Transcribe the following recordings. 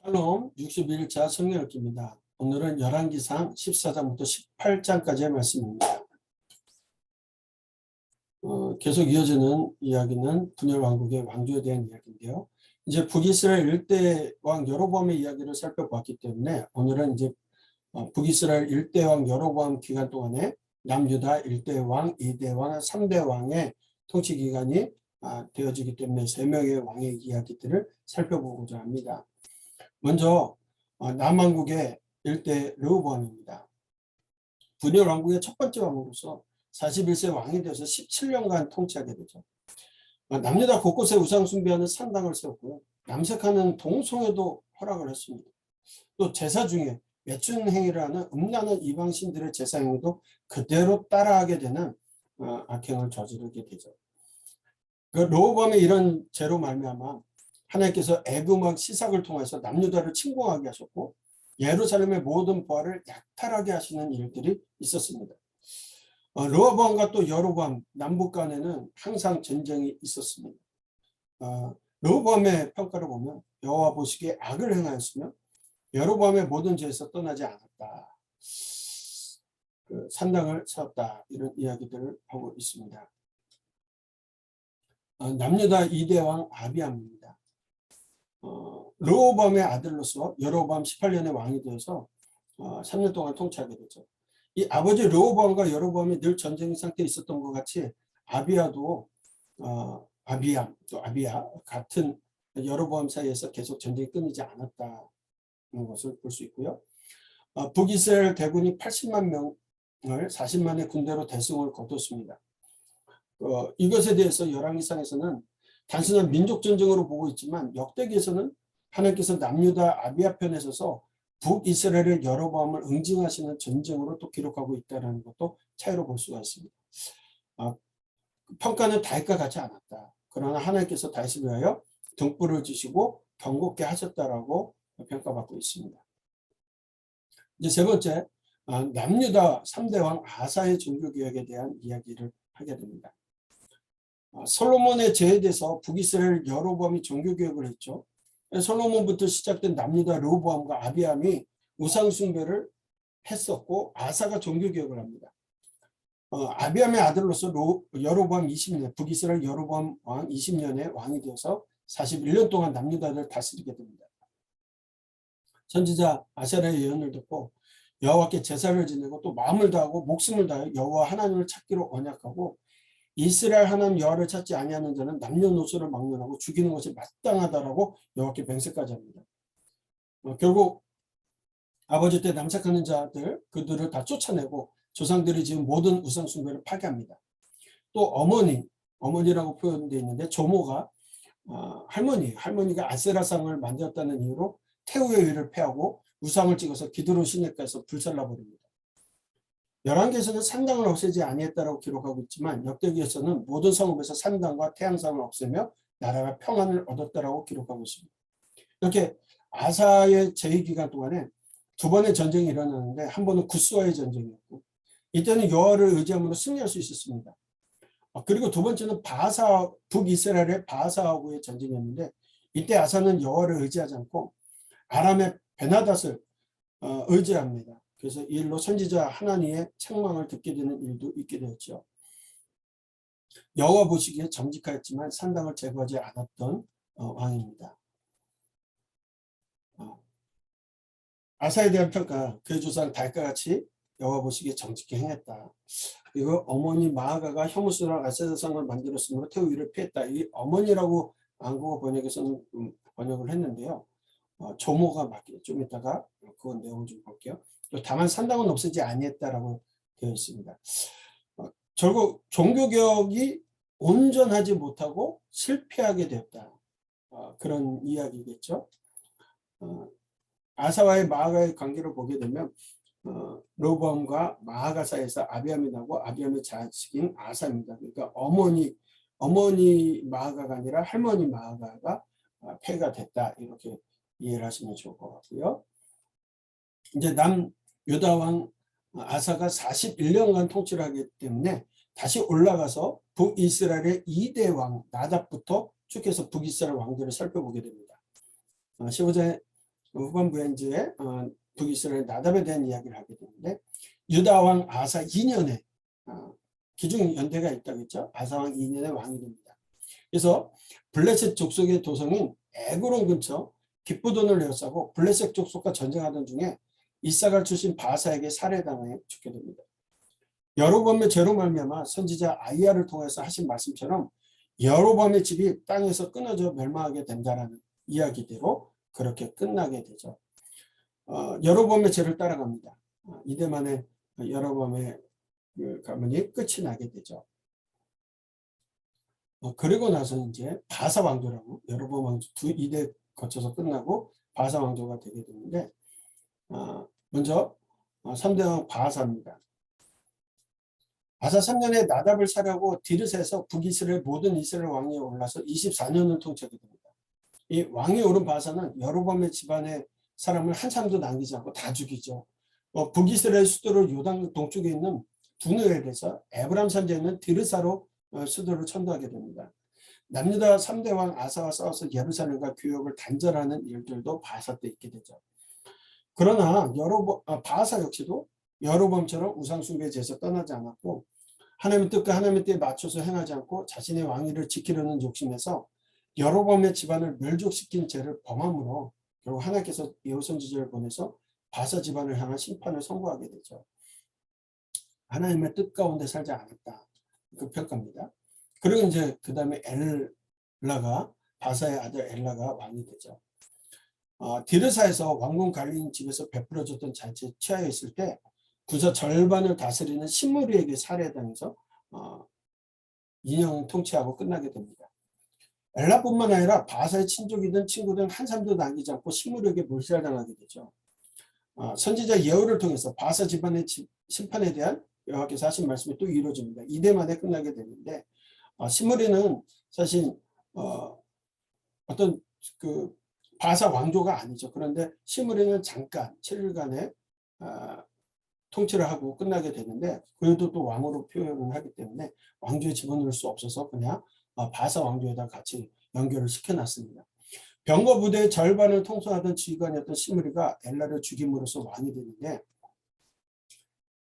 샬롬 61차 성경 읽기입니다. 오늘은 열왕기상 14장부터 18장까지의 말씀입니다. 계속 이어지는 이야기는 분열 왕국의 왕조에 대한 이야기인데요. 이제 북이스라엘 1대 왕 여로보암의 이야기를 살펴봤기 때문에 오늘은 이제 북이스라엘 1대 왕 여로보암 기간 동안에 남유다 1대 왕, 2대 왕, 3대 왕의 통치 기간이 되어지기 때문에 3명의 왕의 이야기들을 살펴보고자 합니다. 먼저 남왕국의 1대 르호보암입니다. 분열 왕국의 첫 번째 왕으로서 41세 왕이 되어서 17년간 통치하게 되죠. 남유다 곳곳에 우상 숭배하는 산당을 세웠고요. 남색하는 동성애도 허락을 했습니다. 또 제사 중에 매춘 행위를 하는 음란한 이방신들의 제사 행위도 그대로 따라하게 되는 악행을 저지르게 되죠. 그 르호보암의 이런 죄로 말미암아 하나님께서 에그막 시삭을 통해서 남유다를 침공하게 하셨고 예루살렘의 모든 부하를 약탈하게 하시는 일들이 있었습니다. 르호보암과 또 여로보암 남북 간에는 항상 전쟁이 있었습니다. 르호보암의 평가를 보면 여호와 보시기에 악을 행하였으며 여로보암의 모든 죄에서 떠나지 않았다. 그 산당을 세웠다. 이런 이야기들을 하고 있습니다. 남유다 2대 왕 아비암입니다. 르호보암의 아들로서 여로보암 18년의 왕이 되어서 3년 동안 통치하게 되죠. 이 아버지 르호보암과 여로보암이 늘 전쟁 상태에 있었던 것 같이 아비야도 아비암 또 아비야 같은 여로보암 사이에서 계속 전쟁이 끊이지 않았다는 것을 볼 수 있고요. 북이스라엘 대군이 80만 명을 40만의 군대로 대승을 거뒀습니다. 이것에 대해서 열왕기상에서는 단순한 민족 전쟁으로 보고 있지만 역대기에서는 하나님께서 남유다 아비야 편에 서서 북이스라엘의 여로보암을 응징하시는 전쟁으로 또 기록하고 있다는 것도 차이로 볼 수가 있습니다. 평가는 다윗과 같지 않았다. 그러나 하나님께서 다윗을 위하여 등불을 주시고 경고케 하셨다라고 평가받고 있습니다. 이제 세 번째, 남유다 3대 왕 아사의 종교개혁에 대한 이야기를 하게 됩니다. 솔로몬의 죄에 대해서 북이스라엘 여로보암이 종교개혁을 했죠. 솔로몬부터 시작된 남유다 르호보암과 아비암이 우상숭배를 했었고 아사가 종교개혁을 합니다. 아비암의 아들로서 여로보암 20년, 북이스라엘 여로보암 왕 20년의 왕이 되어서 41년 동안 남유다를 다스리게 됩니다. 선지자 아사랴의 예언을 듣고 여호와께 제사를 지내고 또 마음을 다하고 목숨을 다하여 여호와 하나님을 찾기로 언약하고 이스라엘 하나님 여호와를 찾지 아니하는 자는 남녀노소를 막론하고 죽이는 것이 마땅하다라고 여호와께 맹세까지 합니다. 결국 아버지 때 남색하는 자들 그들을 다 쫓아내고 조상들이 지은 모든 우상 숭배를 파괴합니다. 또 어머니라고 표현되어 있는데 조모가 할머니가 아세라상을 만들었다는 이유로 태우의 위를 패하고 우상을 찍어서 기드론 시내가에서 불살라버립니다. 열왕기에서는 산당을 없애지 아니했다라고 기록하고 있지만 역대기에서는 모든 성읍에서 산당과 태양상을 없애며 나라가 평안을 얻었다라고 기록하고 있습니다. 이렇게 아사의 제위 기간 동안에 두 번의 전쟁이 일어나는데 한 번은 굿수와의 전쟁이었고 이때는 여호와를 의지함으로 승리할 수 있었습니다. 그리고 두 번째는 북이스라엘의 바하사하고의 전쟁이었는데 이때 아사는 여호와를 의지하지 않고 아람의 베나닷을 의지합니다. 그래서 이 일로 선지자 하나니의 책망을 듣게 되는 일도 있게 되었죠. 여호와 보시기에 정직하였지만 산당을 제거하지 않았던 왕입니다. 아사에 대한 평가, 그의 조상 다윗과 같이 여호와 보시기에 정직히 행했다. 그리고 어머니 마아가가 혐오스러운 아세라상을 만들었으므로 태우 위를 피했다. 이 어머니라고 한국어 번역에서는 번역을 했는데요. 조모가 맞게 좀 이따가 그 내용을 좀 볼게요. 다만 산당은 없애지 아니했다라고 되어 있습니다. 결국 종교개혁이 온전하지 못하고 실패하게 되었다. 그런 이야기겠죠. 아사와의 마아가의 관계를 보게 되면 르호보암과 마아가 사이에서 아비암이 나고 아비암의 자식인 아사입니다. 그러니까 어머니 마아가가 아니라 할머니 마아가가 폐가 됐다. 이렇게 이해를 하시면 좋을 것 같고요. 이제 남유다 왕 아사가 41년간 통치를 하기 때문에 다시 올라가서 북이스라엘의 2대 왕 나답부터 쭉 해서 북이스라엘 왕들을 살펴보게 됩니다. 15장에 후반부에 이제 북이스라엘 나답에 대한 이야기를 하게 되는데 유다 왕 아사 2년에 기중 연대가 있다겠죠. 아사 왕 2년에 왕이 됩니다. 그래서 블레셋 족속의 도성인 에그론 근처 깃부돈을 에워싸고 블레셋 족속과 전쟁하던 중에 이사갈 출신 바사에게 살해당해 죽게 됩니다. 여로보암의 죄로 말미암아 선지자 아이야를 통해서 하신 말씀처럼 여로보암의 집이 땅에서 끊어져 멸망하게 된다라는 이야기대로 그렇게 끝나게 되죠. 여로보암의 죄를 따라갑니다. 이대 만에 여로보암의 그 가문이 끝이 나게 되죠. 그리고 나서 이제 바사 왕조라고 여로보암 왕조 2대 거쳐서 끝나고 바사 왕조가 되게 되는데 먼저 3대 왕 바사입니다. 바사 3년에 나답을 사려고 디르세에서 북이스라엘 모든 이스라엘 왕위에 올라서 24년을 통치하게 됩니다. 이 왕이 오른 바사는 여로보암의 집안의 사람을 한 사람도 남기지 않고 다 죽이죠. 북이스라엘 수도를 요단 동쪽에 있는 두누엘에서 에브람 산지에 있는 디르사로 수도를 천도하게 됩니다. 남유다 3대 왕 아사와 싸워서 예루살렘과 교역을 단절하는 일들도 바사 때 있게 되죠. 그러나 바사 역시도 여로보암처럼 우상숭배에서 떠나지 않았고 하나님의 뜻과 하나님의 때에 맞춰서 행하지 않고 자신의 왕위를 지키려는 욕심에서 여로보암의 집안을 멸족시킨 죄를 범함으로 결국 하나님께서 예후 선지자를 보내서 바사 집안을 향한 심판을 선고하게 되죠. 하나님의 뜻 가운데 살지 않았다. 그 평가입니다. 그리고 이제 그 다음에 엘라가 바사의 아들 엘라가 왕이 되죠. 디르사에서 왕궁 갈린 집에서 베풀어졌던 잔치에 취하여 있을 때 구서 절반을 다스리는 신무리에게 살해당해서 2년 통치하고 끝나게 됩니다. 엘라뿐만 아니라 바사의 친족이든 친구든 한 사람도 남기지 않고 신무리에게 몰살당하게 되죠. 선지자 예후를 통해서 바사 집안의 심판에 대한 여호와께서 하신 말씀이 또 이루어집니다. 이대 만에 끝나게 되는데 신무리는 사실 어떤 그 바사 왕조가 아니죠. 그런데 신무리는 잠깐 7일간의 통치를 하고 끝나게 되는데 그래도 또 왕으로 표현을 하기 때문에 왕조에 집어넣을 수 없어서 그냥 바사 왕조에다 같이 연결을 시켜놨습니다. 병거 부대의 절반을 통솔하던 지휘관이었던 시므리가 엘라를 죽임으로써 왕이 되는데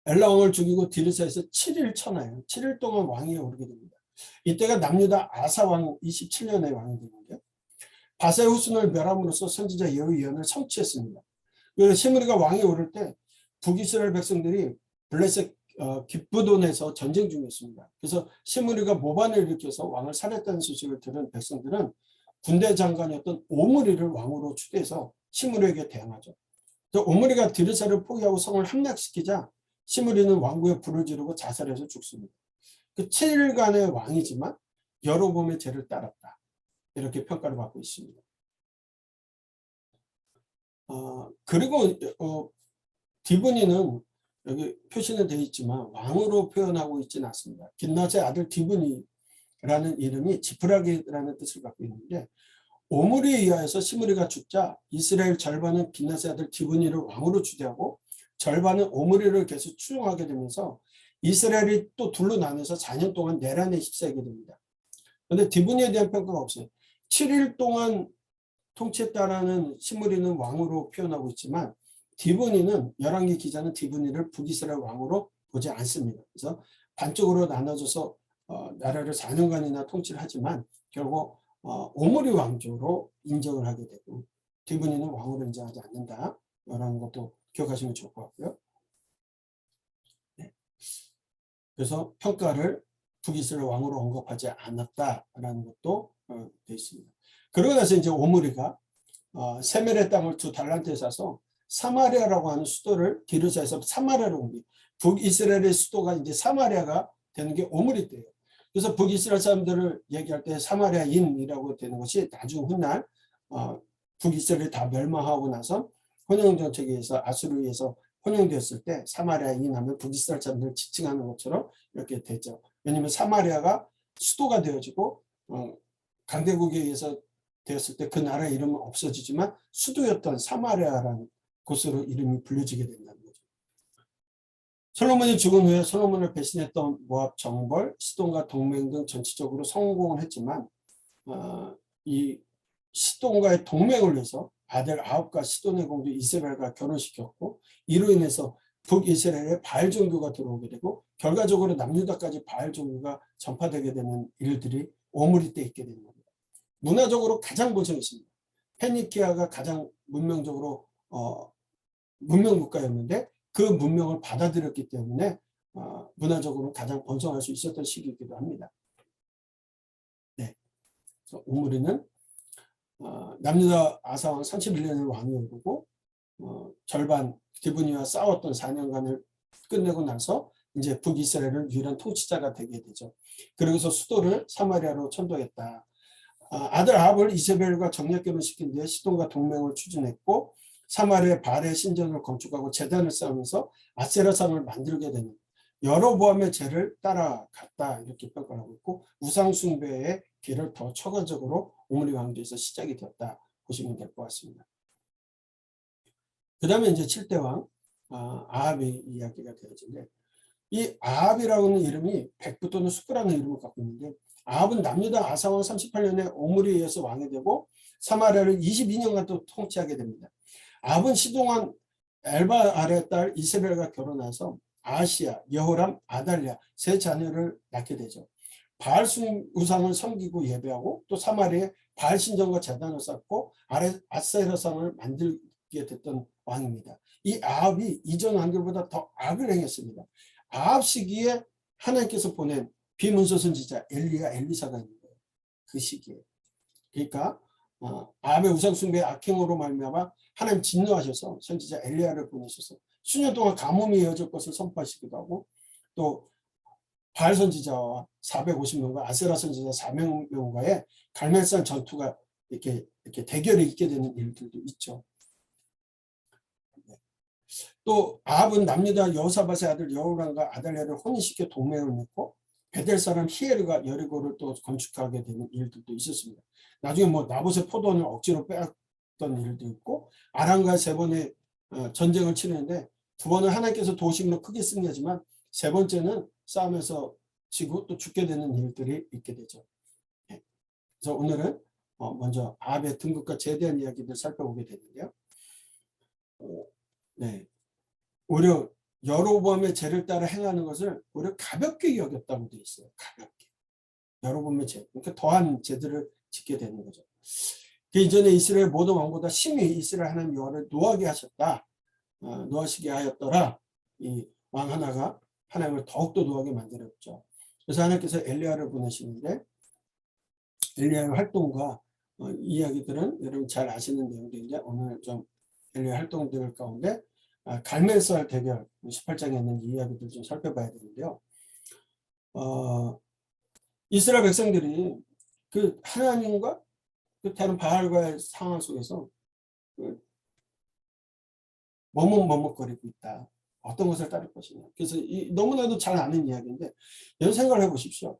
엘라 왕을 죽이고 디르사에서 7일 천하예요. 7일 동안 왕위에 오르게 됩니다. 이때가 남유다 아사 왕 27년의 왕이 되는데 바사의 후손을 멸함으로써 선지자 예후 예언을 성취했습니다. 그래서 시므리가 왕에 오를 때 북이스라엘 백성들이 블레셋 깃부돈에서 전쟁 중이었습니다. 그래서 시므리가 모반을 일으켜서 왕을 살했다는 소식을 들은 백성들은 군대 장관이었던 오므리를 왕으로 추대해서 시므리에게 대항하죠. 오므리가 디르사를 포기하고 성을 함락시키자 시므리는 왕궁에 불을 지르고 자살해서 죽습니다. 그 7일간의 왕이지만 여로보암의 죄를 따랐다. 이렇게 평가를 받고 있습니다. 그리고 디브니는 여기 표시는 되어 있지만 왕으로 표현하고 있지는 않습니다. 긴낫의 아들 디브니라는 이름이 지푸라기라는 뜻을 갖고 있는데 오므리에 의하여서 시므리가 죽자 이스라엘 절반은 긴낫의 아들 디브니를 왕으로 추대하고 절반은 오므리를 계속 추종하게 되면서 이스라엘이 또 둘로 나눠서 4년 동안 내란에 휩싸이게 됩니다. 그런데 디브니에 대한 평가가 없어요. 7일 동안 통치했다라는 시므리는 왕으로 표현하고 있지만 디브니는 열왕기 기자는 디브니를 북이스라엘 왕으로 보지 않습니다. 그래서 반쪽으로 나눠져서 나라를 4년간이나 통치를 하지만 결국 오므리 왕조로 인정을 하게 되고 디브니는 왕으로 인정하지 않는다라는 것도 기억하시면 좋을 것 같고요. 네. 그래서 평가를 북이스라엘 왕으로 언급하지 않았다라는 것도 되어 있습니다. 그러고 나서 이제 오므리가 세멜의 땅을 2달란트에 사서 사마리아라고 하는 수도를 디르사에서 사마리아로 옮기. 북이스라엘의 수도가 이제 사마리아가 되는 게 오므리 때예요. 그래서 북이스라엘 사람들을 얘기할 때 사마리아인이라고 되는 것이 나중 훗날 북이스라엘이 다 멸망하고 나서 혼용 정책에 의해서 아수르에 의해서 혼용되었을 때 사마리아인 하면 북이스라엘 사람들을 지칭하는 것처럼 이렇게 되죠. 왜냐하면 사마리아가 수도가 되어지고 강대국에 의해서 되었을 때 그 나라 이름은 없어지지만 수도였던 사마리아라는 곳으로 이름이 불려지게 된다는 거죠. 솔로몬이 죽은 후에 솔로몬을 배신했던 모압 정벌, 시돈과 동맹 등 전체적으로 성공을 했지만 이 시돈과의 동맹을 위해서 아들 아합과 시돈의 공주 이세벨과 결혼시켰고 이로 인해서 북이스라엘에 바알 종교가 들어오게 되고 결과적으로 남유다까지 바알 종교가 전파되게 되는 일들이 오므리 때 있게 되는 겁니다. 문화적으로 가장 보정이 있습니다. 페니키아가 가장 문명적으로 문명 국가였는데 그 문명을 받아들였기 때문에 문화적으로 가장 번성할 수 있었던 시기이기도 합니다. 네. 그래서 오므리는 남유다 아사왕 31년을 왕이 오르고 절반 기브니와 싸웠던 4년간을 끝내고 나서 이제 북이스라엘은 유일한 통치자가 되게 되죠. 그러고서 수도를 사마리아로 천도했다. 아들 아합을 이세벨과 정략 결혼시킨 뒤에 시돈과 동맹을 추진했고 사마리아 발의 신전을 건축하고 제단을 쌓으면서 아세라상을 만들게 되는 여로보암의 죄를 따라갔다 이렇게 평가하고 있고 우상 숭배의 길을 더 초과적으로 오므리 왕조에서 시작이 되었다 보시면 될 것 같습니다. 그 다음에 이제 7대 왕 아합의 이야기가 되어지는데 이 아합이라는 이름이 백부 또는 숫구라는 이름을 갖고 있는데 아합은 남유다 아사왕 38년에 오므리에 의해서 왕이 되고 사마리아를 22년간 또 통치하게 됩니다. 아합은 시동왕 엘바알의 딸 이세벨과 결혼해서 아시아, 여호람, 아달랴 세 자녀를 낳게 되죠. 바알 우상을 섬기고 예배하고 또 사마리아에 바알 신전과 제단을 쌓고 아세라상을 만들게 됐던 왕입니다. 이 아합이 이전 왕들보다 더 악을 행했습니다. 아합 시기에 하나님께서 보낸 비문서 선지자 엘리야 엘리사가 있는 거예요. 그 시기에. 그러니까 아합의 우상 숭배의 악행으로 말미암아 하나님 진노하셔서 선지자 엘리야를 보내셔서 수년 동안 가뭄이 이어질 것을 선포하시기도 하고 또 바알 선지자와 450명과 아세라 선지자 400명과의 갈멜산 전투가 이렇게 대결이 있게 되는 일들도 있죠. 또 아합은 남유다 여호사밧의 아들 여호람과 아달랴를 혼인시켜 동맹을 맺고 베델 사람 히에르가 여리고를 또 건축하게 되는 일들도 있었습니다. 나중에 뭐 나봇의 포도원을 억지로 빼앗던 일도 있고 아람과 세 번의 전쟁을 치르는데 두 번은 하나님께서 도심으로 크게 승리하지만 세 번째는 싸움에서 지고 또 죽게 되는 일들이 있게 되죠. 그래서 오늘은 먼저 아합의 등극과 제대한 이야기를 살펴보게 되는데요. 네. 오히려 여로보암의 죄를 따라 행하는 것을 오히려 가볍게 여겼다고 되어 있어요. 가볍게. 여로보암의 죄. 그러니까 더한 죄들을 짓게 되는 거죠. 그 이전에 이스라엘 모든 왕보다 심히 이스라엘 하나님 여호와를 노하게 하셨다. 노하시게 하였더라. 이 왕 하나가 하나님을 더욱더 노하게 만들었죠. 그래서 하나님께서 엘리야를 보내시는데 엘리야의 활동과 이야기들은 여러분 잘 아시는 내용들인데 오늘 좀 엘리야 활동들 가운데 갈멜살 대결 18장에 있는 이야기들 좀 살펴봐야 되는데요. 이스라엘 백성들이 그 하나님과 그 다른 바알과의 상황 속에서 머뭇머뭇거리고 있다. 어떤 것을 따를 것이냐. 그래서 너무나도 잘 아는 이야기인데 이런 생각을 해보십시오.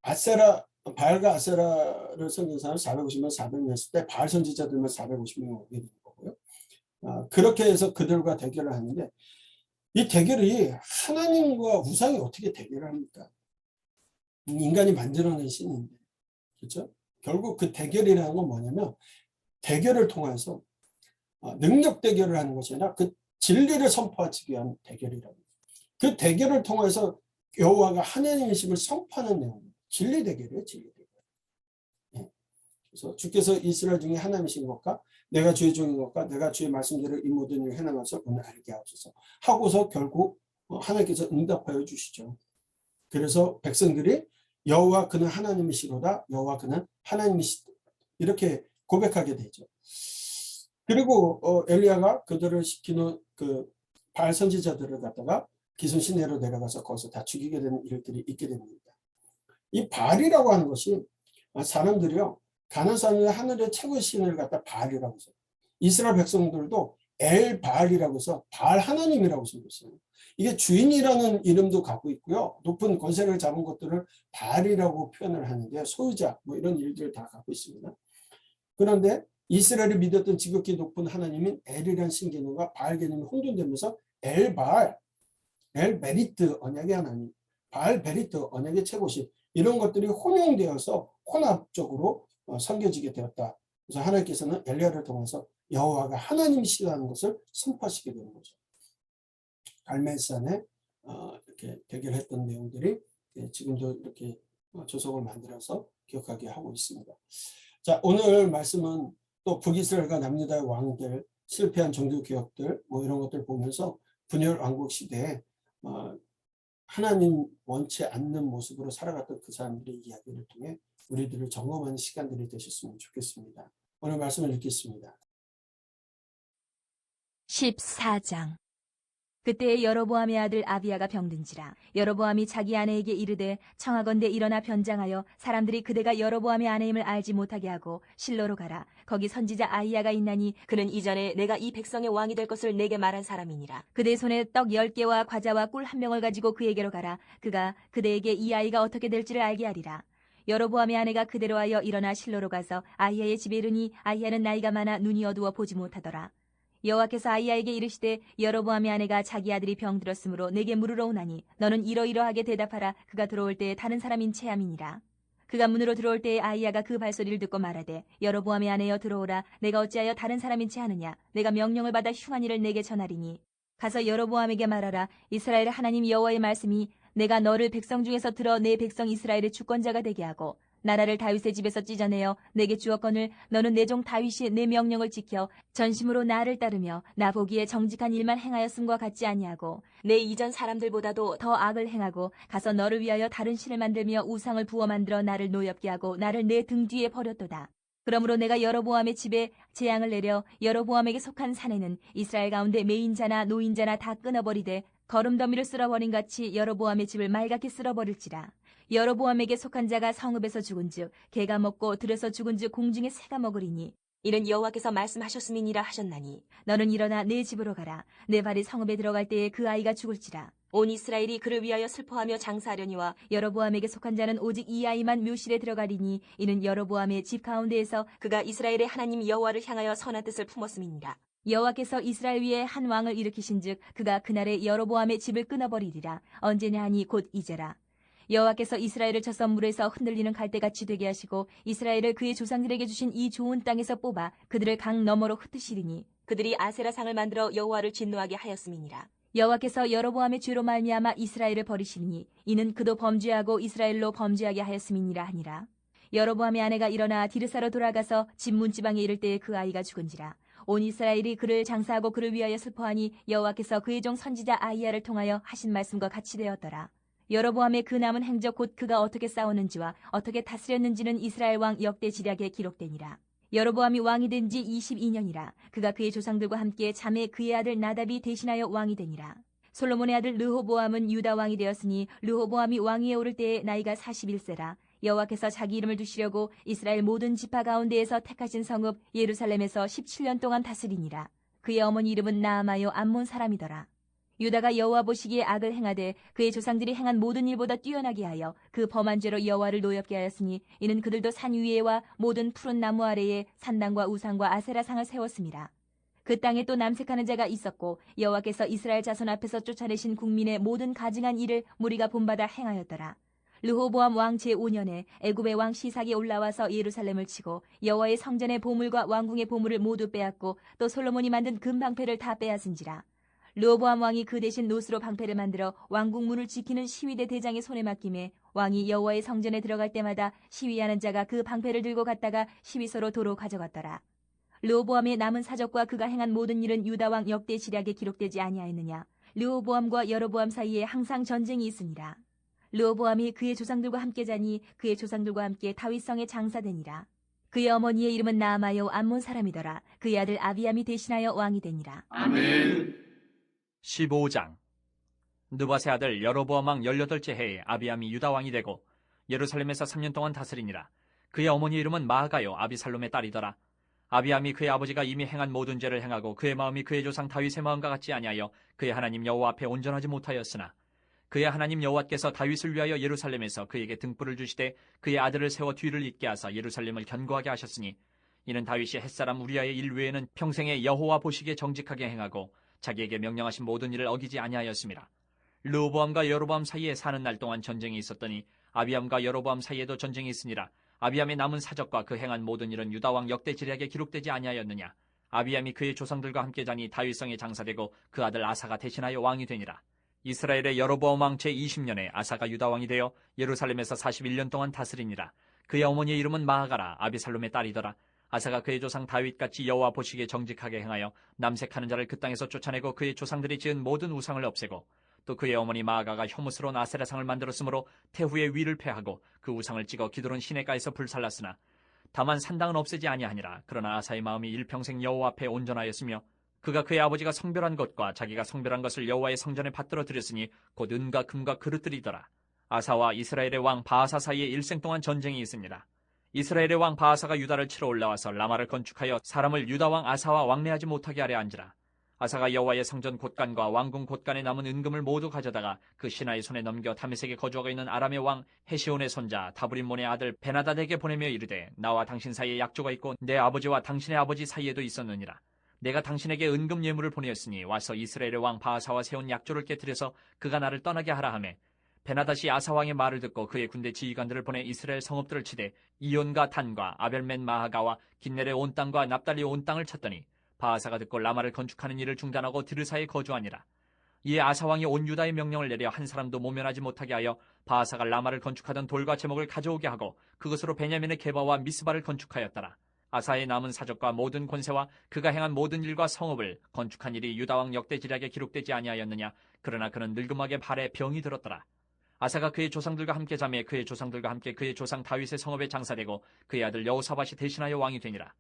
바알과 아세라를 섬긴 사람 450명, 400명 했을 때 바알 선지자들만 450명 오게 되는 거고요. 그렇게 해서 그들과 대결을 하는데 이 대결이 하나님과 우상이 어떻게 대결을 합니까? 인간이 만들어낸 신인데 그렇죠? 결국 그 대결이라는 건 뭐냐면 대결을 통해서 능력 대결을 하는 것이 아니라 그 진리를 선포하기 위한 대결이라고. 그 대결을 통해서 여호와가 하나님이심을 선포하는 내용입니다. 진리 대결이에요. 진리 대결. 네. 그래서 주께서 이스라엘 중에 하나님이신 것과 내가 주의 종인 것과 내가 주의 말씀대로 이 모든 일을 해나가는 것을 오늘 알게 하옵소서 하고서 결국 하나님께서 응답하여 주시죠. 그래서 백성들이 여호와 그는 하나님이시로다 여호와 그는 하나님이시다 이렇게 고백하게 되죠. 그리고 엘리야가 그들을 시키는 그 바알 선지자들을 갖다가 기슭 시내로 내려가서 거기서 다 죽이게 되는 일들이 있게 됩니다. 이 바알이라고 하는 것이 사람들이요 가나안 사람들이 하늘의 최고의 신을 갖다 바알이라고 해서 이스라엘 백성들도 엘 바알이라고 해서 바알 하나님이라고 생겼어요. 이게 주인이라는 이름도 갖고 있고요. 높은 권세를 잡은 것들을 바알이라고 표현을 하는데 소유자 뭐 이런 일들을 다 갖고 있습니다. 그런데 이스라엘이 믿었던 지극히 높은 하나님인 엘이라는 신개념과 바알 개념이 혼돈되면서 엘 바알, 엘 베리트 언약의 하나님, 바알 베리트 언약의 최고신 이런 것들이 혼용되어서 혼합적으로 섬겨지게 되었다. 그래서 하나님께서는 엘리야를 통해서 여호와가 하나님이시라는 것을 선포하시게 되는 거죠. 갈멜산에 이렇게 대결했던 내용들이 지금도 이렇게 조석을 만들어서 기억하게 하고 있습니다. 자, 오늘 말씀은 또 북이스라엘과 남유다의 왕들, 실패한 종교개혁들 이런 것들 보면서 분열 왕국 시대에 하나님 원치 않는 모습으로 살아갔던 그 사람들의 이야기를 통해 우리들을 점검하는 시간들이 되셨으면 좋겠습니다. 오늘 말씀을 읽겠습니다. 14장. 그때에 여로보암의 아들 아비야가 병든지라. 여로보암이 자기 아내에게 이르되 청하건대 일어나 변장하여 사람들이 그대가 여로보암의 아내임을 알지 못하게 하고 실로로 가라. 거기 선지자 아히야가 있나니 그는 이전에 내가 이 백성의 왕이 될 것을 내게 말한 사람이니라. 그대 손에 떡 10개와 과자와 꿀 1명을 가지고 그에게로 가라. 그가 그대에게 이 아이가 어떻게 될지를 알게 하리라. 여로보암의 아내가 그대로 하여 일어나 실로로 가서 아히야의 집에 이르니 아히야는 나이가 많아 눈이 어두워 보지 못하더라. 여호와께서 아히야에게 이르시되 여로보암의 아내가 자기 아들이 병들었으므로 내게 물으러 오나니 너는 이러이러하게 대답하라. 그가 들어올 때에 다른 사람인 체함이니라. 그가 문으로 들어올 때에 아히야가 그 발소리를 듣고 말하되 여로보암의 아내여 들어오라. 내가 어찌하여 다른 사람인 체하느냐. 내가 명령을 받아 흉한 일을 내게 전하리니 가서 여로보암에게 말하라. 이스라엘의 하나님 여호와의 말씀이 내가 너를 백성 중에서 들어 내 백성 이스라엘의 주권자가 되게 하고 나라를 다윗의 집에서 찢어내어 내게 주었거늘 너는 내 종 다윗이 내 명령을 지켜 전심으로 나를 따르며 나 보기에 정직한 일만 행하였음과 같지 아니하고 내 이전 사람들보다도 더 악을 행하고 가서 너를 위하여 다른 신을 만들며 우상을 부어 만들어 나를 노엽게 하고 나를 내 등 뒤에 버렸도다. 그러므로 내가 여로보암의 집에 재앙을 내려 여로보암에게 속한 산에는 이스라엘 가운데 매인자나 노인자나 다 끊어버리되 거름더미를 쓸어버린 같이 여로보암의 집을 말갛게 쓸어버릴지라. 여로보암에게 속한 자가 성읍에서 죽은즉 개가 먹고 들에서 죽은즉 공중에 새가 먹으리니 이는 여호와께서 말씀하셨음이니라 하셨나니 너는 일어나 내 집으로 가라. 내 발이 성읍에 들어갈 때에 그 아이가 죽을지라. 온 이스라엘이 그를 위하여 슬퍼하며 장사하려니와 여로보암에게 속한 자는 오직 이 아이만 묘실에 들어가리니 이는 여로보암의 집 가운데에서 그가 이스라엘의 하나님 여호와를 향하여 선한 뜻을 품었음이니라. 여호와께서 이스라엘 위에 한 왕을 일으키신즉 그가 그날에 여로보암의 집을 끊어버리리라. 언제냐 하니 곧 이제라. 여호와께서 이스라엘을 쳐서 물에서 흔들리는 갈대같이 되게 하시고 이스라엘을 그의 조상들에게 주신 이 좋은 땅에서 뽑아 그들을 강 너머로 흩으시리니 그들이 아세라상을 만들어 여호와를 진노하게 하였음이니라. 여호와께서 여로보암의 죄로 말미암아 이스라엘을 버리시니 이는 그도 범죄하고 이스라엘로 범죄하게 하였음이니라 하니라. 여로보암의 아내가 일어나 디르사로 돌아가서 집 문지방에 이를 때에 그 아이가 죽은지라. 온 이스라엘이 그를 장사하고 그를 위하여 슬퍼하니 여호와께서 그의 종 선지자 아히야를 통하여 하신 말씀과 같이 되었더라. 여로보암의 그 남은 행적 곧 그가 어떻게 싸웠는지와 어떻게 다스렸는지는 이스라엘 왕 역대 지략에 기록되니라. 여로보암이 왕이 된 지 22년이라. 그가 그의 조상들과 함께 자매 그의 아들 나답이 대신하여 왕이 되니라. 솔로몬의 아들 르호보암은 유다 왕이 되었으니 르호보암이 왕위에 오를 때에 나이가 41세라. 여호와께서 자기 이름을 두시려고 이스라엘 모든 지파 가운데에서 택하신 성읍 예루살렘에서 17년 동안 다스리니라. 그의 어머니 이름은 나아마요 암몬 사람이더라. 유다가 여호와 보시기에 악을 행하되 그의 조상들이 행한 모든 일보다 뛰어나게 하여 그 범한 죄로 여호와를 노엽게 하였으니 이는 그들도 산 위에와 모든 푸른 나무 아래에 산당과 우상과 아세라상을 세웠습니다. 그 땅에 또 남색하는 자가 있었고 여호와께서 이스라엘 자손 앞에서 쫓아내신 국민의 모든 가증한 일을 무리가 본받아 행하였더라. 르호보암 왕 제5년에 애굽의 왕 시삭이 올라와서 예루살렘을 치고 여호와의 성전의 보물과 왕궁의 보물을 모두 빼앗고 또 솔로몬이 만든 금방패를 다 빼앗은지라. 르호보암 왕이 그 대신 노스로 방패를 만들어 왕궁 문을 지키는 시위대 대장의 손에 맡김에 왕이 여호와의 성전에 들어갈 때마다 시위하는 자가 그 방패를 들고 갔다가 시위소로 도로 가져갔더라. 르호보암의 남은 사적과 그가 행한 모든 일은 유다 왕 역대 지략에 기록되지 아니하였느냐. 르호보암과 여로보암 사이에 항상 전쟁이 있으니라. 르호보암이 그의 조상들과 함께 자니 그의 조상들과 함께 다윗성에 장사되니라. 그의 어머니의 이름은 나아마요 암몬 사람이더라. 그의 아들 아비암이 대신하여 왕이 되니라. 아멘. 15장. 느밧의 아들 여로보암 왕 18째 해에 아비암이 유다 왕이 되고 예루살렘에서 3년 동안 다스리니라. 그의 어머니의 이름은 마아가요 아비살롬의 딸이더라. 아비암이 그의 아버지가 이미 행한 모든 죄를 행하고 그의 마음이 그의 조상 다윗의 마음과 같지 아니하여 그의 하나님 여호와 앞에 온전하지 못하였으나 그의 하나님 여호와께서 다윗을 위하여 예루살렘에서 그에게 등불을 주시되 그의 아들을 세워 뒤를 잇게 하사 예루살렘을 견고하게 하셨으니 이는 다윗이 햇사람 우리아의 일 외에는 평생에 여호와 보시기에 정직하게 행하고 자기에게 명령하신 모든 일을 어기지 아니하였습니다. 르호보암과 여로보암 사이에 사는 날 동안 전쟁이 있었더니 아비암과 여로보암 사이에도 전쟁이 있으니라. 아비암의 남은 사적과 그 행한 모든 일은 유다 왕 역대 지략에 기록되지 아니하였느냐. 아비암이 그의 조상들과 함께 자니 다윗성에 장사되고 그 아들 아사가 대신하여 왕이 되니라. 이스라엘의 여로보암 왕 제20년에 아사가 유다 왕이 되어 예루살렘에서 41년 동안 다스리니라. 그의 어머니의 이름은 마아가라 아비살롬의 딸이더라. 아사가 그의 조상 다윗같이 여호와 보시기에 정직하게 행하여 남색하는 자를 그 땅에서 쫓아내고 그의 조상들이 지은 모든 우상을 없애고 또 그의 어머니 마아가가 혐오스러운 아세라상을 만들었으므로 태후의 위를 패하고 그 우상을 찍어 기드론 시내가에서 불살랐으나 다만 산당은 없애지 아니하니라. 그러나 아사의 마음이 일평생 여호와 앞에 온전하였으며 그가 그의 아버지가 성별한 것과 자기가 성별한 것을 여호와의 성전에 받들어 드렸으니 곧 은과 금과 그릇들이더라. 아사와 이스라엘의 왕 바아사 사이에 일생 동안 전쟁이 있습니다. 이스라엘의 왕 바아사가 유다를 치러 올라와서 라마를 건축하여 사람을 유다 왕 아사와 왕래하지 못하게 하려 한지라. 아사가 여호와의 성전 곳간과 왕궁 곳간에 남은 은금을 모두 가져다가 그 신하의 손에 넘겨 다메섹에 거주하고 있는 아람의 왕 헤시온의 손자 다브림몬의 아들 베나닷에게 보내며 이르되 나와 당신 사이에 약조가 있고 내 아버지와 당신의 아버지 사이에도 있었느니라. 내가 당신에게 은금 예물을 보내었으니 와서 이스라엘의 왕 바아사와 세운 약조를 깨뜨려서 그가 나를 떠나게 하라 하매 베나닷이 아사 왕의 말을 듣고 그의 군대 지휘관들을 보내 이스라엘 성읍들을 치되 이온과 단과 아벨멘 마하가와 긴넬의 온 땅과 납달리 온 땅을 쳤더니 바아사가 듣고 라마를 건축하는 일을 중단하고 드르사에 거주하니라. 이에 아사 왕이 온 유다의 명령을 내려 한 사람도 모면하지 못하게 하여 바아사가 라마를 건축하던 돌과 제목을 가져오게 하고 그것으로 베냐민의 게바와 미스바를 건축하였더라. 아사의 남은 사적과 모든 권세와 그가 행한 모든 일과 성읍을 건축한 일이 유다 왕 역대지략에 기록되지 아니하였느냐. 그러나 그는 늙음하게 발에 병이 들었더라. 아사가 그의 조상들과 함께 자매 그의 조상들과 함께 그의 조상 다윗의 성읍에 장사되고 그의 아들 여호사밧이 대신하여 왕이 되니라.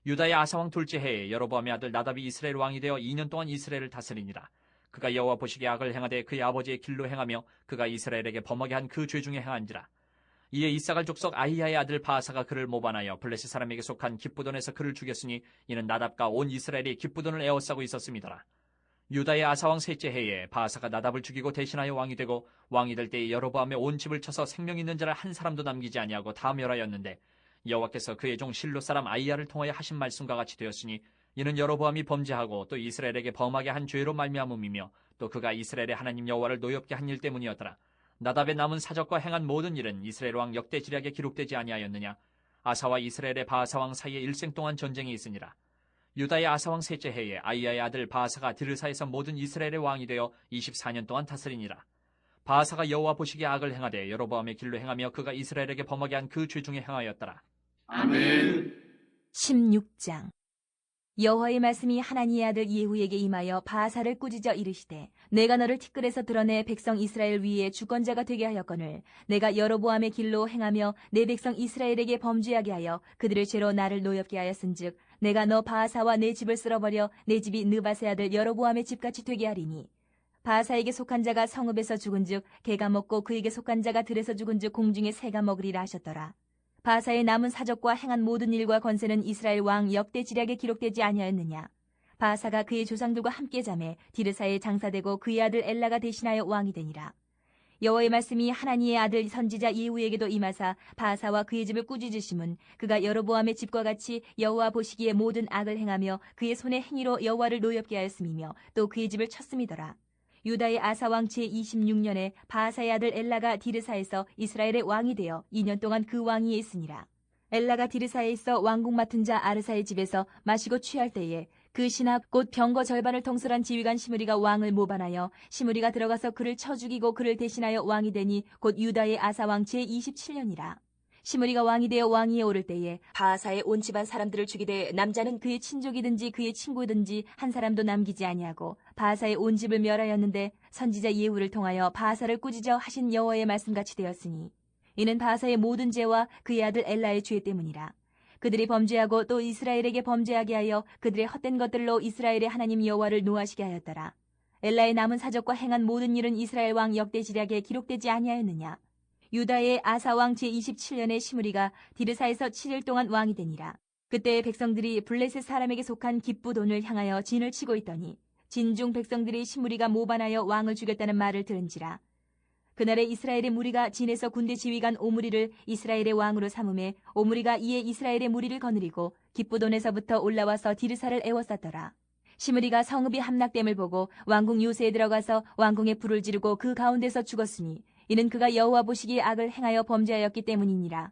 유다의 아사왕 둘째 해에 여로보암의 아들 나답이 이스라엘 왕이 되어 2년 동안 이스라엘을 다스리니라. 그가 여호와 보시기에 악을 행하되 그의 아버지의 길로 행하며 그가 이스라엘에게 범하게 한 그 죄 중에 행한지라. 이에 이사갈 족속 아히야의 아들 바아사가 그를 모반하여 블레셋 사람에게 속한 기쁘돈에서 그를 죽였으니 이는 나답과 온 이스라엘이 기쁘돈을 에워싸고 있었음이더라. 유다의 아사왕 셋째 해에 바아사가 나답을 죽이고 대신하여 왕이 되고 왕이 될 때에 여로보암의 온 집을 쳐서 생명 있는 자를 한 사람도 남기지 아니하고 다 멸하였는데 여호와께서 그의 종 실로 사람 아히야를 통하여 하신 말씀과 같이 되었으니 이는 여로보암이 범죄하고 또 이스라엘에게 범하게 한 죄로 말미암음이며 또 그가 이스라엘의 하나님 여호와를 노엽게 한 일 때문이었더라. 나답의 남은 사적과 행한 모든 일은 이스라엘 왕 역대지략에 기록되지 아니하였느냐. 아사와 이스라엘의 바아사 왕 사이에 일생 동안 전쟁이 있으니라. 유다의 아사 왕 셋째 해에 아히야의 아들 바아사가 디르사에서 모든 이스라엘의 왕이 되어 24년 동안 다스리니라. 바아사가 여호와 보시기에 악을 행하되 여로보암의 길로 행하며 그가 이스라엘에게 범하게 한 그 죄 중에 행하였더라. 아멘. 16장. 여호와의 말씀이 하나니의 아들 예후에게 임하여 바아사를 꾸짖어 이르시되 내가 너를 티끌에서 드러내 백성 이스라엘 위에 주권자가 되게 하였거늘 내가 여로보암의 길로 행하며 내 백성 이스라엘에게 범죄하게 하여 그들의 죄로 나를 노엽게 하였은즉 내가 너 바아사와 내 집을 쓸어버려 내 집이 느바세 아들 여로보암의 집같이 되게 하리니 바아사에게 속한 자가 성읍에서 죽은즉 개가 먹고 그에게 속한 자가 들에서 죽은즉 공중에 새가 먹으리라 하셨더라. 바아사의 남은 사적과 행한 모든 일과 권세는 이스라엘 왕 역대지략에 기록되지 아니하였느냐. 바아사가 그의 조상들과 함께 자매 디르사에 장사되고 그의 아들 엘라가 대신하여 왕이 되니라. 여호와의 말씀이 하나니의 아들 선지자 예후에게도 임하사 바아사와 그의 집을 꾸짖으심은 그가 여로보암의 집과 같이 여호와 보시기에 모든 악을 행하며 그의 손의 행위로 여호와를 노엽게 하였음이며 또 그의 집을 쳤음이더라. 유다의 아사왕 제26년에 바아사의 아들 엘라가 디르사에서 이스라엘의 왕이 되어 2년 동안 그 왕위에 있으니라. 엘라가 디르사에 있어 왕궁 맡은 자 아르사의 집에서 마시고 취할 때에 그 신하 곧 병거 절반을 통솔한 지휘관 시므리가 왕을 모반하여 시므리가 들어가서 그를 쳐 죽이고 그를 대신하여 왕이 되니 곧 유다의 아사왕 제27년이라. 시므리가 왕이 되어 왕위에 오를 때에 바아사의 온 집안 사람들을 죽이되 남자는 그의 친족이든지 그의 친구든지 한 사람도 남기지 아니하고 바아사의 온 집을 멸하였는데 선지자 예후를 통하여 바아사를 꾸짖어 하신 여호와의 말씀같이 되었으니 이는 바아사의 모든 죄와 그의 아들 엘라의 죄 때문이라. 그들이 범죄하고 또 이스라엘에게 범죄하게 하여 그들의 헛된 것들로 이스라엘의 하나님 여호와를 노하시게 하였더라. 엘라의 남은 사적과 행한 모든 일은 이스라엘 왕 역대지략에 기록되지 아니하였느냐. 유다의 아사왕 제27년에 시므리가 디르사에서 7일 동안 왕이 되니라. 그때 백성들이 블레셋 사람에게 속한 기쁘돈을 향하여 진을 치고 있더니 진중 백성들이 시므리가 모반하여 왕을 죽였다는 말을 들은지라. 그날에 이스라엘의 무리가 진에서 군대 지휘관 오므리를 이스라엘의 왕으로 삼음에 오므리가 이에 이스라엘의 무리를 거느리고 기쁘돈에서부터 올라와서 디르사를 에워쌌더라. 시므리가 성읍이 함락됨을 보고 왕궁 요새에 들어가서 왕궁에 불을 지르고 그 가운데서 죽었으니 이는 그가 여호와 보시기에 악을 행하여 범죄하였기 때문이니라.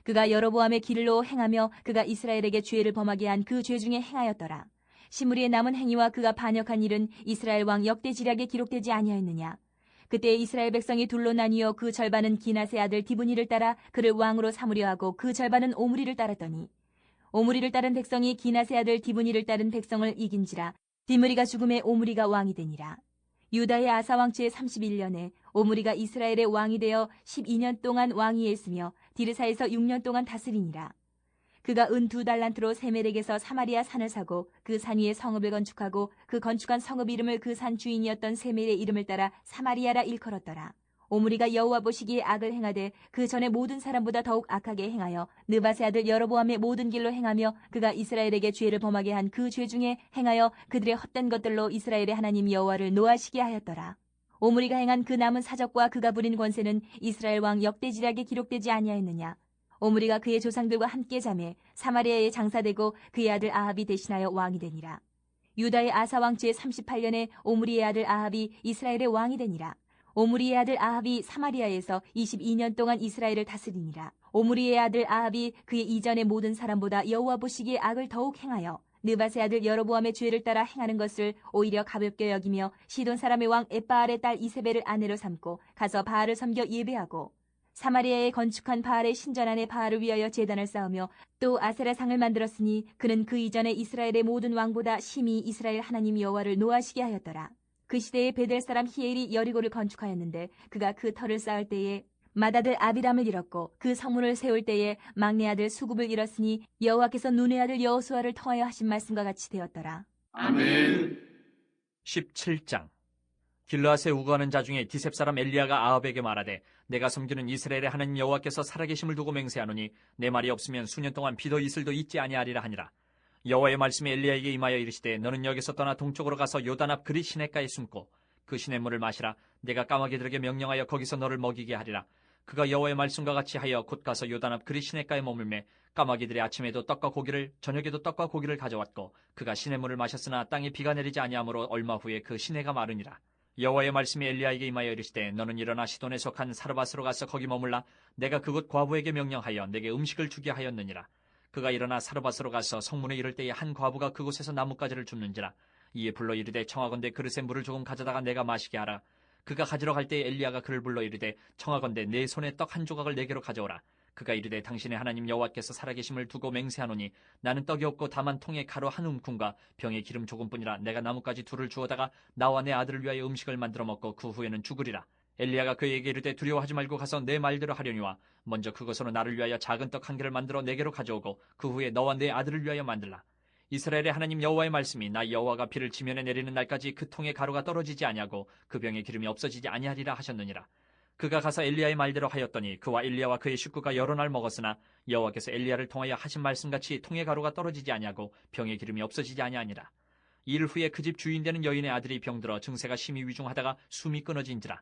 그가 여로보암의 길로 행하며 그가 이스라엘에게 죄를 범하게 한 그 죄 중에 행하였더라. 시므리의 남은 행위와 그가 반역한 일은 이스라엘 왕 역대지략에 기록되지 아니하였느냐. 그때 이스라엘 백성이 둘로 나뉘어 그 절반은 기낫의 아들 디브니를 따라 그를 왕으로 삼으려 하고 그 절반은 오므리를 따랐더니 오므리를 따른 백성이 기낫의 아들 디브니를 따른 백성을 이긴지라 디므리가 죽음에 오므리가 왕이 되니라. 유다의 아사 왕초의 31년에 오므리가 이스라엘의 왕이 되어 12년 동안 왕위에 있으며 디르사에서 6년 동안 다스리니라. 그가 은 2달란트로 세멜에게서 사마리아 산을 사고 그 산 위에 성읍을 건축하고 그 건축한 성읍 이름을 그 산 주인이었던 세멜의 이름을 따라 사마리아라 일컬었더라. 오므리가 여호와 보시기에 악을 행하되 그 전에 모든 사람보다 더욱 악하게 행하여 느밧의 아들 여로보암의 모든 길로 행하며 그가 이스라엘에게 죄를 범하게 한 그 죄 중에 행하여 그들의 헛된 것들로 이스라엘의 하나님 여호와를 노하시게 하였더라. 오므리가 행한 그 남은 사적과 그가 부린 권세는 이스라엘 왕 역대지략에 기록되지 아니하였느냐. 오므리가 그의 조상들과 함께 자매 사마리아에 장사되고 그의 아들 아합이 대신하여 왕이 되니라. 유다의 아사 왕초의 38년에 오므리의 아들 아합이 이스라엘의 왕이 되니라. 오므리의 아들 아합이 사마리아에서 22년 동안 이스라엘을 다스리니라. 오므리의 아들 아합이 그의 이전의 모든 사람보다 여호와 보시기에 악을 더욱 행하여 느밧의 아들 여로보암의 죄를 따라 행하는 것을 오히려 가볍게 여기며 시돈 사람의 왕 엣바알의 딸 이세벨을 아내로 삼고 가서 바알을 섬겨 예배하고 사마리아에 건축한 바알의 신전 안에 바알을 위하여 제단을 쌓으며 또 아세라상을 만들었으니 그는 그 이전에 이스라엘의 모든 왕보다 심히 이스라엘 하나님 여호와를 노하시게 하였더라. 그 시대에 베델 사람 히엘이 여리고를 건축하였는데 그가 그 터를 쌓을 때에 맏아들 아비람을 잃었고 그 성문을 세울 때에 막내 아들 수굽을 잃었으니 여호와께서 눈의 아들 여호수아를 통하여 하신 말씀과 같이 되었더라. 아멘. 17장. 길르앗에 우거하는 자 중에 디셉 사람 엘리야가 아합에게 말하되 내가 섬기는 이스라엘의 하나님 여호와께서 살아계심을 두고 맹세하노니 내 말이 없으면 수년 동안 비도 이슬도 있지 아니하리라 하니라. 여호와의 말씀이 엘리야에게 임하여 이르시되 너는 여기서 떠나 동쪽으로 가서 요단 앞 그리 시냇가에 숨고 그 시냇물을 마시라. 내가 까마귀들에게 명령하여 거기서 너를 먹이게 하리라. 그가 여호와의 말씀과 같이 하여 곧 가서 요단 앞 그리 시냇가에 머물매 까마귀들이 아침에도 떡과 고기를 저녁에도 떡과 고기를 가져왔고 그가 시냇물을 마셨으나 땅에 비가 내리지 아니하므로 얼마 후에 그 시내가 마르니라. 여호와의 말씀이 엘리야에게 임하여 이르시되 너는 일어나 시돈에 속한 사르밧으로 가서 거기 머물라. 내가 그곳 과부에게 명령하여 내게 음식을 주게 하였느니라. 그가 일어나 사르밧으로 가서 성문에 이를 때에 한 과부가 그곳에서 나뭇가지를 줍는지라. 이에 불러 이르되 청하건대 그릇에 물을 조금 가져다가 내가 마시게 하라. 그가 가지러 갈 때에 엘리야가 그를 불러 이르되 청하건대 내 손에 떡 한 조각을 내게로 가져오라. 그가 이르되 당신의 하나님 여호와께서 살아계심을 두고 맹세하노니 나는 떡이 없고 다만 통에 가루 한 움큼과 병에 기름 조금뿐이라. 내가 나뭇가지 둘을 주어다가 나와 내 아들을 위하여 음식을 만들어 먹고 그 후에는 죽으리라. 엘리야가 그에게 이르되 두려워하지 말고 가서 내 말대로 하려니와 먼저 그것으로 나를 위하여 작은 떡 한 개를 만들어 내게로 가져오고 그 후에 너와 내 아들을 위하여 만들라. 이스라엘의 하나님 여호와의 말씀이 나 여호와가 비를 지면에 내리는 날까지 그 통에 가루가 떨어지지 아니하고 그 병에 기름이 없어지지 아니하리라 하셨느니라. 그가 가서 엘리야의 말대로 하였더니 그와 엘리야와 그의 식구가 여러 날 먹었으나 여호와께서 엘리야를 통하여 하신 말씀같이 통에 가루가 떨어지지 아니하고 병에 기름이 없어지지 아니하니라. 일 후에 그 집 주인 되는 여인의 아들이 병들어 증세가 심히 위중하다가 숨이 끊어진지라.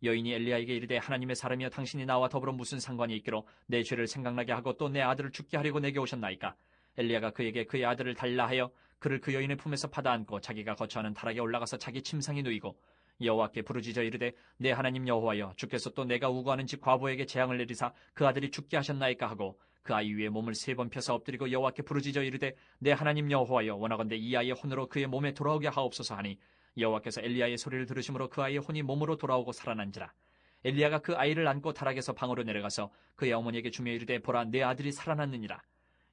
여인이 엘리야에게 이르되 하나님의 사람이여 당신이 나와 더불어 무슨 상관이 있기로 내 죄를 생각나게 하고 또 내 아들을 죽게 하려고 내게 오셨나이까. 엘리야가 그에게 그의 아들을 달라 하여 그를 그 여인의 품에서 받아안고 자기가 거처하는 타락에 올라가서 자기 침상에 누이고 여호와께 부르짖어 이르되 내 하나님 여호와여 주께서 또 내가 우거하는 집 과부에게 재앙을 내리사 그 아들이 죽게 하셨나이까 하고 그 아이 위에 몸을 3번 펴서 엎드리고 여호와께 부르짖어 이르되 내 하나님 여호와여 원하건대 이 아이의 혼으로 그의 몸에 돌아오게 하옵소서 하니 여호와께서 엘리야의 소리를 들으심으로 그 아이의 혼이 몸으로 돌아오고 살아난지라. 엘리야가 그 아이를 안고 타락에서 방으로 내려가서 그의 어머니에게 주며 이르되 보라 내 아들이 살아났느니라.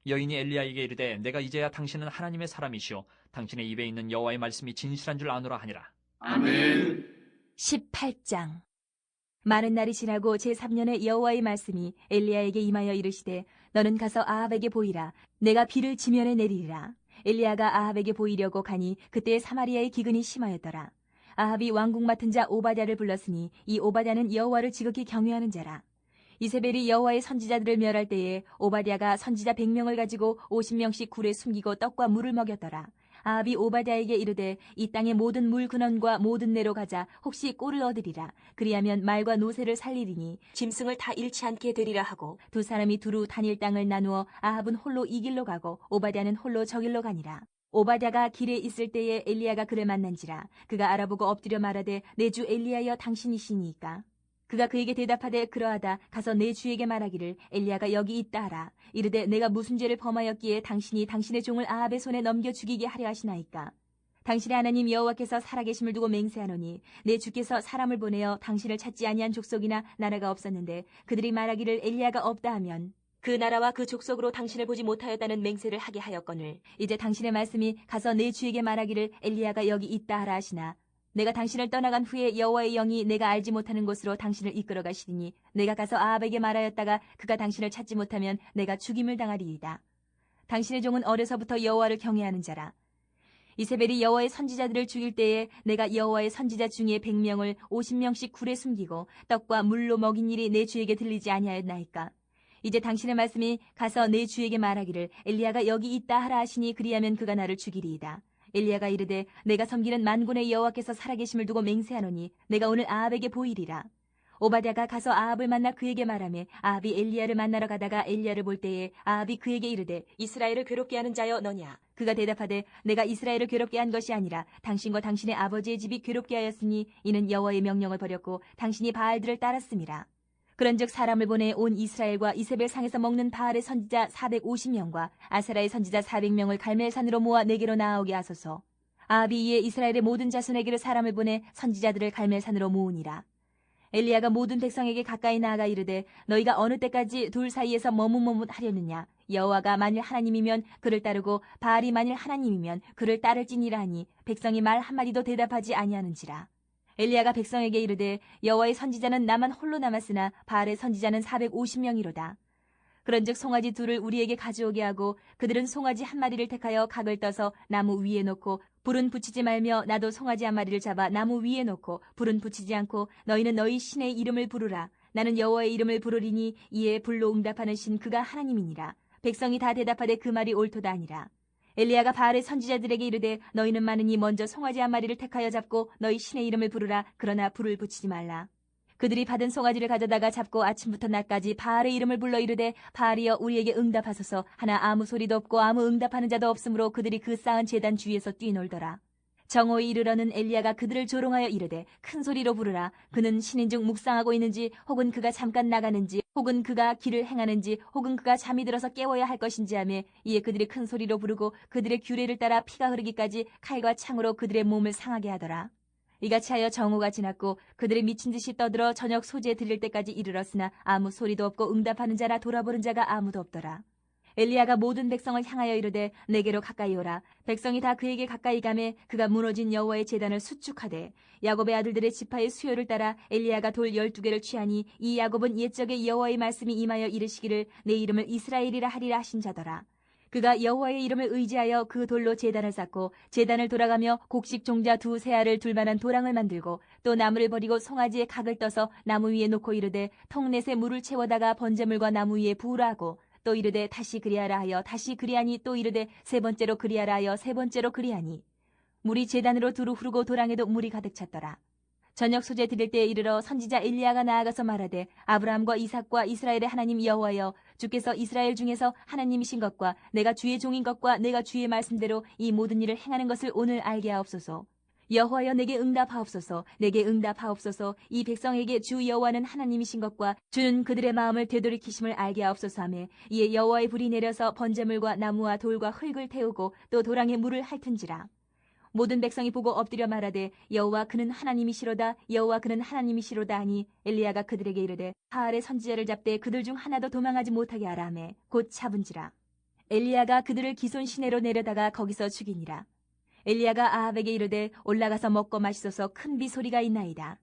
여인이 엘리야에게 이르되 내가 이제야 당신은 하나님의 사람이시오 당신의 입에 있는 여호와의 말씀이 진실한 줄 아노라 하니라. 아멘. 18장. 많은 날이 지나고 제3년에 여호와의 말씀이 엘리야에게 임하여 이르시되 너는 가서 아합에게 보이라. 내가 비를 지면에 내리리라. 엘리야가 아합에게 보이려고 가니 그때 사마리아의 기근이 심하였더라. 아합이 왕궁 맡은 자 오바댜를 불렀으니 이 오바댜는 여호와를 지극히 경외하는 자라. 이세벨이 여호와의 선지자들을 멸할 때에 오바댜가 선지자 100명을 가지고 50명씩 굴에 숨기고 떡과 물을 먹였더라. 아합이 오바댜에게 이르되 이 땅의 모든 물 근원과 모든 내로 가자. 혹시 꼴을 얻으리라. 그리하면 말과 노새를 살리리니 짐승을 다 잃지 않게 되리라 하고 두 사람이 두루 다닐 땅을 나누어 아합은 홀로 이 길로 가고 오바댜는 홀로 저 길로 가니라. 오바댜가 길에 있을 때에 엘리야가 그를 만난지라. 그가 알아보고 엎드려 말하되 내 주 엘리야여 당신이시니이까. 그가 그에게 대답하되 그러하다 가서 내 주에게 말하기를 엘리야가 여기 있다 하라. 이르되 내가 무슨 죄를 범하였기에 당신이 당신의 종을 아합의 손에 넘겨 죽이게 하려 하시나이까. 당신의 하나님 여호와께서 살아계심을 두고 맹세하노니 내 주께서 사람을 보내어 당신을 찾지 아니한 족속이나 나라가 없었는데 그들이 말하기를 엘리야가 없다 하면 그 나라와 그 족속으로 당신을 보지 못하였다는 맹세를 하게 하였거늘 이제 당신의 말씀이 가서 내 주에게 말하기를 엘리야가 여기 있다 하라 하시나 내가 당신을 떠나간 후에 여호와의 영이 내가 알지 못하는 곳으로 당신을 이끌어 가시리니 내가 가서 아합에게 말하였다가 그가 당신을 찾지 못하면 내가 죽임을 당하리이다. 당신의 종은 어려서부터 여호와를 경외하는 자라. 이세벨이 여호와의 선지자들을 죽일 때에 내가 여호와의 선지자 중에 100명을 50명씩 굴에 숨기고 떡과 물로 먹인 일이 내 주에게 들리지 아니하였나이까. 이제 당신의 말씀이 가서 내 주에게 말하기를 엘리야가 여기 있다 하라 하시니 그리하면 그가 나를 죽이리이다. 엘리야가 이르되 내가 섬기는 만군의 여호와께서 살아계심을 두고 맹세하노니 내가 오늘 아합에게 보이리라. 오바댜가 가서 아합을 만나 그에게 말하며 아합이 엘리야를 만나러 가다가 엘리야를 볼 때에 아합이 그에게 이르되 이스라엘을 괴롭게 하는 자여 너냐. 그가 대답하되 내가 이스라엘을 괴롭게 한 것이 아니라 당신과 당신의 아버지의 집이 괴롭게 하였으니 이는 여호와의 명령을 버렸고 당신이 바알들을 따랐음이라. 그런즉 사람을 보내 온 이스라엘과 이세벨 상에서 먹는 바알의 선지자 450명과 아세라의 선지자 400명을 갈멜산으로 모아 내게로 나아오게 하소서. 아합이 이에 이스라엘의 모든 자손에게로 사람을 보내 선지자들을 갈멜산으로 모으니라. 엘리야가 모든 백성에게 가까이 나아가 이르되 너희가 어느 때까지 둘 사이에서 머뭇머뭇하려느냐. 여호와가 만일 하나님이면 그를 따르고 바알이 만일 하나님이면 그를 따를지니라 하니 백성이 말 한마디도 대답하지 아니하는지라. 엘리야가 백성에게 이르되 여호와의 선지자는 나만 홀로 남았으나 바알의 선지자는 450명이로다. 그런즉 송아지 둘을 우리에게 가져오게 하고 그들은 송아지 한 마리를 택하여 각을 떠서 나무 위에 놓고 불은 붙이지 말며 나도 송아지 한 마리를 잡아 나무 위에 놓고 불은 붙이지 않고 너희는 너희 신의 이름을 부르라. 나는 여호와의 이름을 부르리니 이에 불로 응답하는 신 그가 하나님이니라. 백성이 다 대답하되 그 말이 옳도다 하니라. 엘리야가 바알의 선지자들에게 이르되 너희는 많으니 먼저 송아지 한 마리를 택하여 잡고 너희 신의 이름을 부르라. 그러나 불을 붙이지 말라. 그들이 받은 송아지를 가져다가 잡고 아침부터 낮까지 바알의 이름을 불러 이르되 바알이여 우리에게 응답하소서. 하나 아무 소리도 없고 아무 응답하는 자도 없으므로 그들이 그 쌓은 제단 주위에서 뛰놀더라. 정오에 이르러는 엘리야가 그들을 조롱하여 이르되 큰 소리로 부르라. 그는 신인중 묵상하고 있는지 혹은 그가 잠깐 나가는지 혹은 그가 길을 행하는지 혹은 그가 잠이 들어서 깨워야 할 것인지 하며 이에 그들이 큰 소리로 부르고 그들의 규례를 따라 피가 흐르기까지 칼과 창으로 그들의 몸을 상하게 하더라. 이같이 하여 정오가 지났고 그들이 미친 듯이 떠들어 저녁 소재에 들릴 때까지 이르렀으나 아무 소리도 없고 응답하는 자나 돌아보는 자가 아무도 없더라. 엘리야가 모든 백성을 향하여 이르되 내게로 가까이 오라. 백성이 다 그에게 가까이 가매 그가 무너진 여호와의 제단을 수축하되 야곱의 아들들의 지파의 수요를 따라 엘리야가 돌 12개를 취하니 이 야곱은 옛적에 여호와의 말씀이 임하여 이르시기를 내 이름을 이스라엘이라 하리라 하신 자더라. 그가 여호와의 이름을 의지하여 그 돌로 제단을 쌓고 제단을 돌아가며 곡식 종자 2 알을 둘 만한 도랑을 만들고 또 나무를 버리고 송아지에 각을 떠서 나무 위에 놓고 이르되 통넷에 물을 채워다가 번제물과 나무 위에 부으라 하고 또 이르되 다시 그리하라 하여 다시 그리하니 또 이르되 세 번째로 그리하라 하여 세 번째로 그리하니 물이 제단으로 두루 흐르고 도랑에도 물이 가득 찼더라. 저녁 소재 드릴 때에 이르러 선지자 엘리야가 나아가서 말하되 아브라함과 이삭과 이스라엘의 하나님 여호와여 주께서 이스라엘 중에서 하나님이신 것과 내가 주의 종인 것과 내가 주의 말씀대로 이 모든 일을 행하는 것을 오늘 알게 하옵소서. 여호와여 내게 응답하옵소서. 내게 응답하옵소서. 이 백성에게 주 여호와는 하나님이신 것과 주는 그들의 마음을 되돌이키심을 알게 하옵소서 하며 이에 여호와의 불이 내려서 번제물과 나무와 돌과 흙을 태우고 또 도랑에 물을 핥은지라. 모든 백성이 보고 엎드려 말하되 여호와 그는 하나님이시로다. 여호와 그는 하나님이시로다 하니 엘리야가 그들에게 이르되 바알의 선지자를 잡되 그들 중 하나도 도망하지 못하게 하라 하며 곧 잡은지라. 엘리야가 그들을 기손 시내로 내려다가 거기서 죽이니라. 엘리야가 아합에게 이르되 올라가서 먹고 마시소서. 큰 비 소리가 있나이다.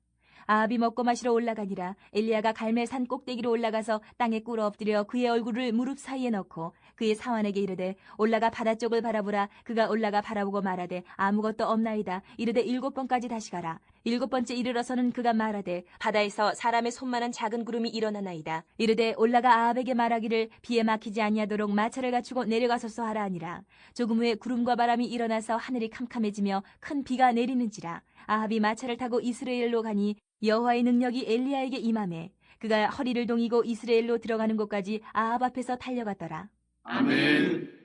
아합이 먹고 마시러 올라가니라. 엘리야가 갈멜산 꼭대기로 올라가서 땅에 꿇어 엎드려 그의 얼굴을 무릎 사이에 넣고 그의 사환에게 이르되 올라가 바다 쪽을 바라보라. 그가 올라가 바라보고 말하되 아무것도 없나이다. 이르되 7번까지 다시 가라. 7번째 이르러서는 그가 말하되 바다에서 사람의 손만한 작은 구름이 일어나나이다. 이르되 올라가 아합에게 말하기를 비에 막히지 아니하도록 마차를 갖추고 내려가소서 하라 하니라. 조금 후에 구름과 바람이 일어나서 하늘이 캄캄해지며 큰 비가 내리는지라. 아합이 마차를 타고 이스라엘로 가니 여호와의 능력이 엘리야에게 임하매 그가 허리를 동이고 이스라엘로 들어가는 곳까지 아합 앞에서 달려갔더라. 아멘.